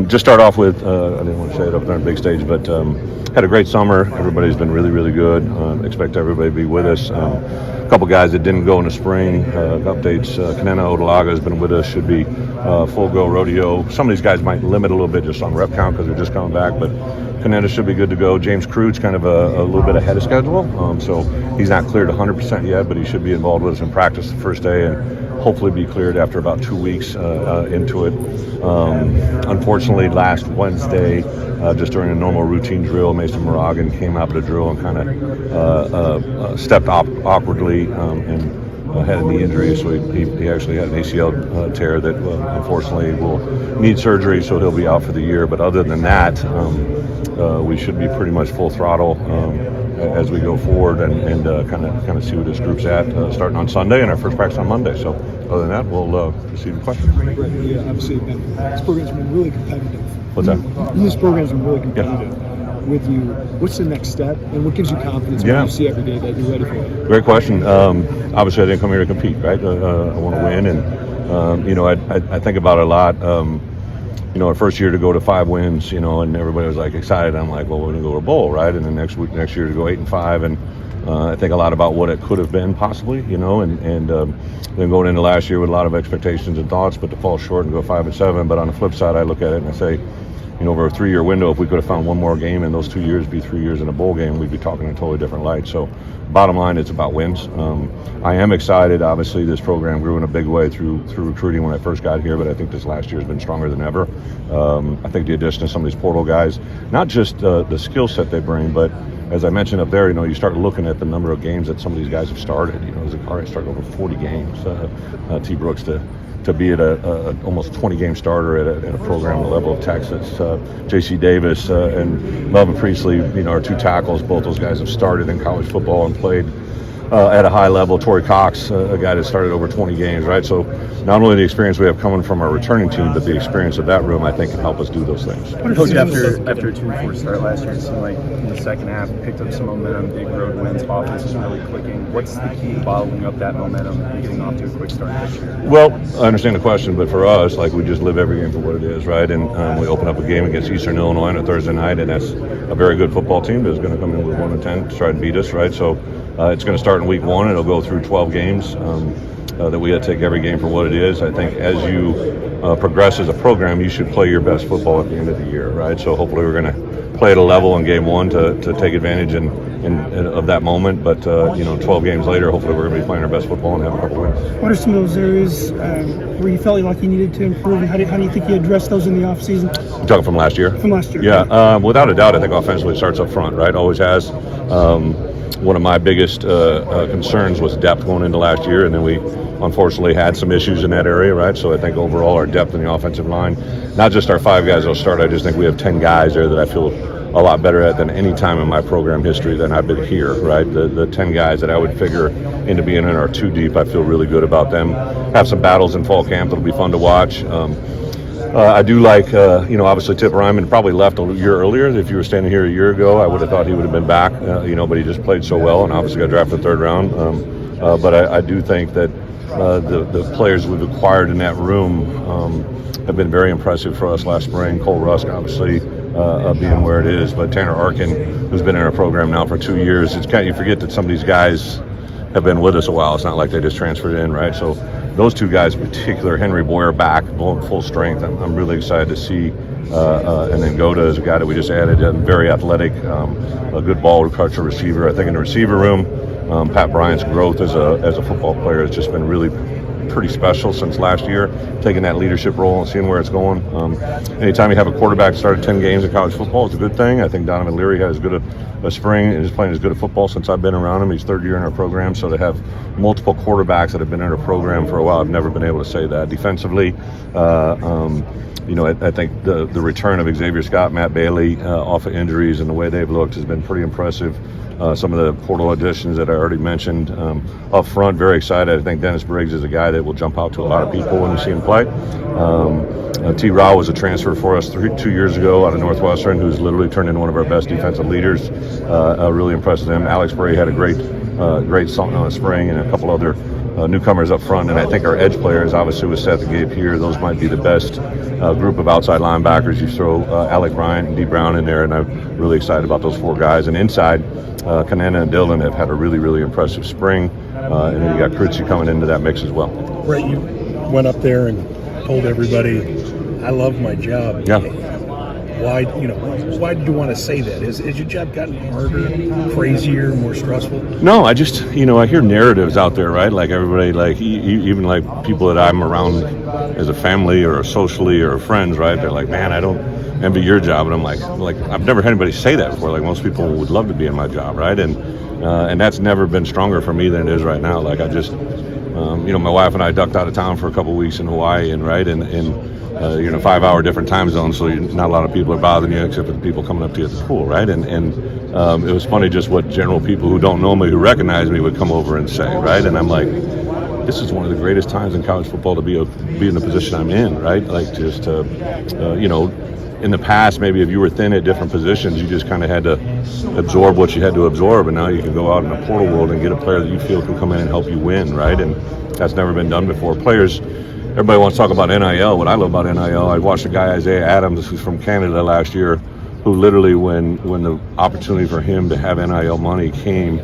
Just start off with, I didn't want to say it up there on the big stage, but had a great summer. Everybody's been really, really good. Expect everybody to be with us. A couple guys that didn't go in the spring, updates. Kanena Odalaga has been with us, should be full go rodeo. Some of these guys might limit a little bit just on rep count because they're just coming back, but Kanena should be good to go. James Crude's kind of a little bit ahead of schedule, so he's not cleared 100% yet, but he should be involved with us in practice the first day and hopefully be cleared after about 2 weeks into it. Unfortunately, last Wednesday, just during a normal routine drill, Mason Moragan came out of the drill and kind of stepped awkwardly and had a knee injury, so he actually had an ACL tear that unfortunately will need surgery, so he'll be out for the year. But other than that, we should be pretty much full throttle as we go forward and kind of see where this group's at, starting on Sunday and our first practice on Monday. So other than that, we'll proceed with questions. Yeah, obviously, this program's been really competitive. What's that? This program's been really competitive. Yeah. With you, what's the next step, and what gives you confidence when you see every day that you're ready for it? Great question. Obviously, I didn't come here to compete, right? I want to win, and I think about it a lot. Our first year to go to 5 wins, and everybody was like excited. I'm like, well, we're gonna go to a bowl, right? And then next year to go 8-5, and I think a lot about what it could have been possibly, and then going into last year with a lot of expectations and thoughts, but to fall short and go 5-7. But on the flip side, I look at it and I say, over a 3-year window, if we could have found one more game in those 2 years, be 3 years in a bowl game, we'd be talking in a totally different light. So bottom line, it's about wins. I am excited. Obviously, this program grew in a big way through recruiting when I first got here, but I think this last year has been stronger than ever. I think the addition of some of these portal guys, not just the skill set they bring, but as I mentioned up there, you start looking at the number of games that some of these guys have started. Zakari started over 40 games. T. Brooks to be at a almost 20-game starter at a program the level of Texas. J.C. Davis and Melvin Priestley, our 2 tackles, both those guys have started in college football and played at a high level. Torrey Cox, a guy that started over 20 games, right? So not only the experience we have coming from our returning team, but the experience of that room, I think, can help us do those things. Coach, after a 2-4 start last year, it seemed like in the second half, picked up some momentum, big road wins, offense is really clicking. What's the key to bottling up that momentum and getting off to a quick start this year? Well, I understand the question, but for us, we just live every game for what it is, right? And we open up a game against Eastern Illinois on a Thursday night, and that's a very good football team that's going to come in with 1-10 to try and beat us, right? So it's going to start in week 1. It'll go through 12 games that we got to take every game for what it is. I think as you progress as a program, you should play your best football at the end of the year, right? So hopefully we're going to play at a level in game 1 to take advantage of that moment. But 12 games later, hopefully we're going to be playing our best football and have a couple wins. What are some of those areas where you felt like you needed to improve, and how do you think you addressed those in the offseason? You're talking from last year? From last year. Yeah, without a doubt, I think offensively it starts up front, right? Always has. One of my biggest concerns was depth going into last year, and then we unfortunately had some issues in that area, right? So I think overall our depth in the offensive line, not just our 5 guys that'll start, I just think we have 10 guys there that I feel a lot better at than any time in my program history than I've been here, right? The 10 guys that I would figure into being in our 2 deep, I feel really good about them. Have some battles in fall camp that'll be fun to watch. I do like, obviously Tip Ryman probably left a year earlier. If you were standing here a year ago, I would have thought he would have been back, but he just played so well and obviously got drafted 3rd round. But I do think that the players we've acquired in that room have been very impressive for us last spring. Cole Rusk, obviously, being where it is, but Tanner Arkin, who's been in our program now for 2 years. It's you forget that some of these guys have been with us a while. It's not like they just transferred in, right? So those 2 guys in particular, Henry Boyer back, going full strength. I'm really excited to see. And then Goda is a guy that we just added, very athletic, a good ball catcher receiver. I think in the receiver room, Pat Bryant's growth as a football player has just been really pretty special since last year, taking that leadership role and seeing where it's going. Anytime you have a quarterback started 10 games in college football, it's a good thing. I think Donovan Leary had as good a spring and is playing as good a football since I've been around him. He's 3rd year in our program, so to have multiple quarterbacks that have been in our program for a while, I've never been able to say that. Defensively, I think the return of Xavier Scott, Matt Bailey off of injuries and the way they've looked has been pretty impressive. Some of the portal additions that I already mentioned. Up front, very excited. I think Dennis Briggs is a guy that will jump out to a lot of people when you see him play. T. Rao was a transfer for us 2 years ago out of Northwestern, who's literally turned into one of our best defensive leaders. Really impressed with him. Alex Bray had a great spring, and a couple other newcomers up front, and I think our edge players, obviously with Seth Gabe here, those might be the best group of outside linebackers. You throw Alec Bryant and D. Brown in there, and I'm really excited about those 4 guys. And inside, Kanana and Dylan have had a really, really impressive spring, and then you got Krutzy coming into that mix as well. Brett, you went up there and told everybody, "I love my job." Yeah. Why did you want to say that? Is your job gotten harder, crazier, more stressful? No, I just, I hear narratives out there, right? Like everybody, like even like people that I'm around as a family or socially or friends, right? They're like, man, I don't envy your job. And I'm like I've never had anybody say that before. Like most people would love to be in my job, right? And that's never been stronger for me than it is right now. Like I just, my wife and I ducked out of town for a couple of weeks in Hawaii, and right, and 5-hour different time zones, so not a lot of people are bothering you except for the people coming up to you at the pool, right? And it was funny just what general people who don't know me, who recognize me, would come over and say, right? And I'm like, this is one of the greatest times in college football to be in the position I'm in, right? Like just in the past, maybe if you were thin at different positions, you just kind of had to absorb what you had to absorb, and now you can go out in the portal world and get a player that you feel can come in and help you win, right? And that's never been done before. Players, everybody wants to talk about NIL. What I love about NIL, I watched a guy, Isaiah Adams, who's from Canada last year, who literally, when the opportunity for him to have NIL money came,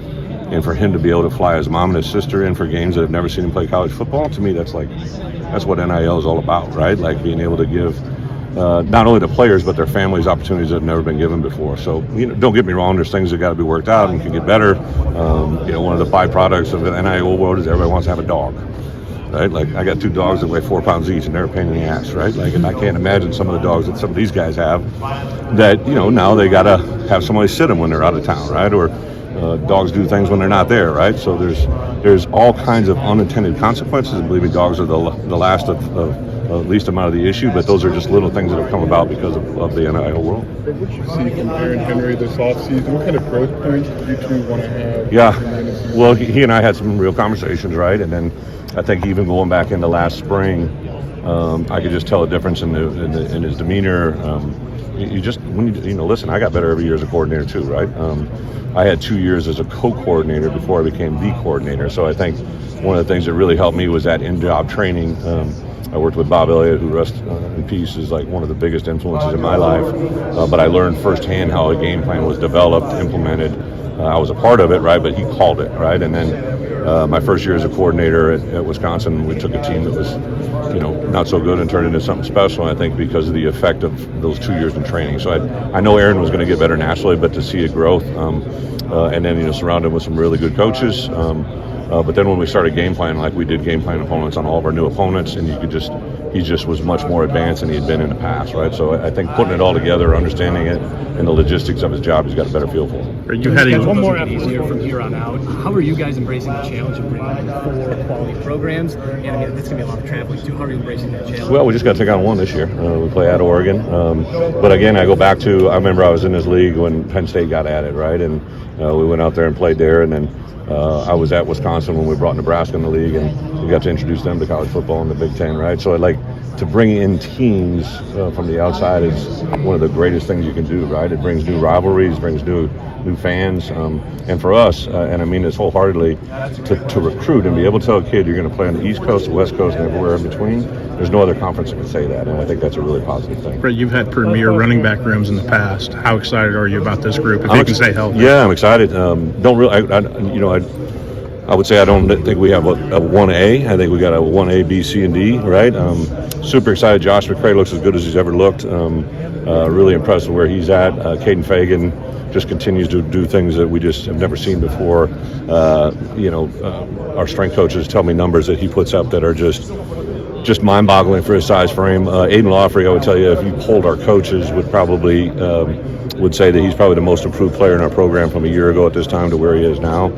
and for him to be able to fly his mom and his sister in for games that have never seen him play college football, to me, that's what NIL is all about, right? Like being able to give not only the players but their families opportunities that have never been given before. So don't get me wrong, there's things that got to be worked out and can get better. One of the byproducts of the NIL world is everybody wants to have a dog, right? Like I got 2 dogs that weigh 4 pounds each, and they're a pain in the ass, right? Like, and I can't imagine some of the dogs that some of these guys have that now they got to have somebody sit them when they're out of town, right? Or dogs do things when they're not there, right? So there's all kinds of unintended consequences, and believe me, dogs are the last of least amount of the issue, but those are just little things that have come about because of the NIL world. What did you see from Aaron Henry this offseason? What kind of growth points do you 2 want to have? Yeah, well, he and I had some real conversations, right? And then I think even going back into last spring, I could just tell a difference in his demeanor. Listen, I got better every year as a coordinator too, right? I had 2 years as a co-coordinator before I became the coordinator. So I think one of the things that really helped me was that in-job training. I worked with Bob Elliott, who rest in peace, is like one of the biggest influences in my life. But I learned firsthand how a game plan was developed, implemented. I was a part of it, right? But he called it, right? And then my first year as a coordinator at Wisconsin, we took a team that was, not so good and turned into something special. I think because of the effect of those 2 years in training. So I know Aaron was going to get better naturally, but to see a growth, and then surround him with some really good coaches. But then when we started game planning, like we did game plan opponents on all of our new opponents, and he just was much more advanced than he had been in the past, right? So I think putting it all together, understanding it, and the logistics of his job, he's got a better feel for it. You had one more easier from here on out. How are you guys embracing the challenge of bringing in 4 quality programs? And I mean, it's going to be a lot of traveling too. How are you embracing that challenge? Well, we just got to take on one this year. We play at Oregon. But again, I go back to, I remember I was in this league when Penn State got added, right? And we went out there and played there, and then I was at Wisconsin when we brought Nebraska in the league, and we got to introduce them to college football in the Big Ten, right? So I'd like to bring in teams from the outside is one of the greatest things you can do, right? It brings new rivalries, brings new fans, and for us, and I mean this wholeheartedly, to recruit and be able to tell a kid you're going to play on the East Coast, the West Coast, and everywhere in between. There's no other conference that can say that, and I think that's a really positive thing. Brett, you've had premier running back rooms in the past. How excited are you about this group? If you can stay healthy. Yeah, I'm excited. I would say I don't think we have a 1A. I think we got a 1A, B, C, and D, right? Super excited. Josh McCray looks as good as he's ever looked. Really impressed with where he's at. Caden Fagan just continues to do things that we just have never seen before. Our strength coaches tell me numbers that he puts up that are just mind-boggling for his size frame. Aiden Lawfrey, I would tell you, if you polled our coaches, would say that he's probably the most improved player in our program from a year ago at this time to where he is now.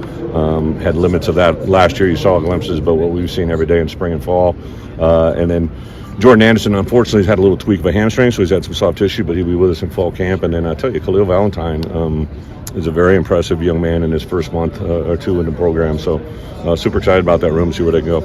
Had limits of that last year. You saw glimpses, but what we've seen every day in spring and fall. And then Jordan Anderson, unfortunately, has had a little tweak of a hamstring, so he's had some soft tissue, but he'll be with us in fall camp. And then I tell you, Khalil Valentine is a very impressive young man in his first month or two in the program. So super excited about that room, see where they go.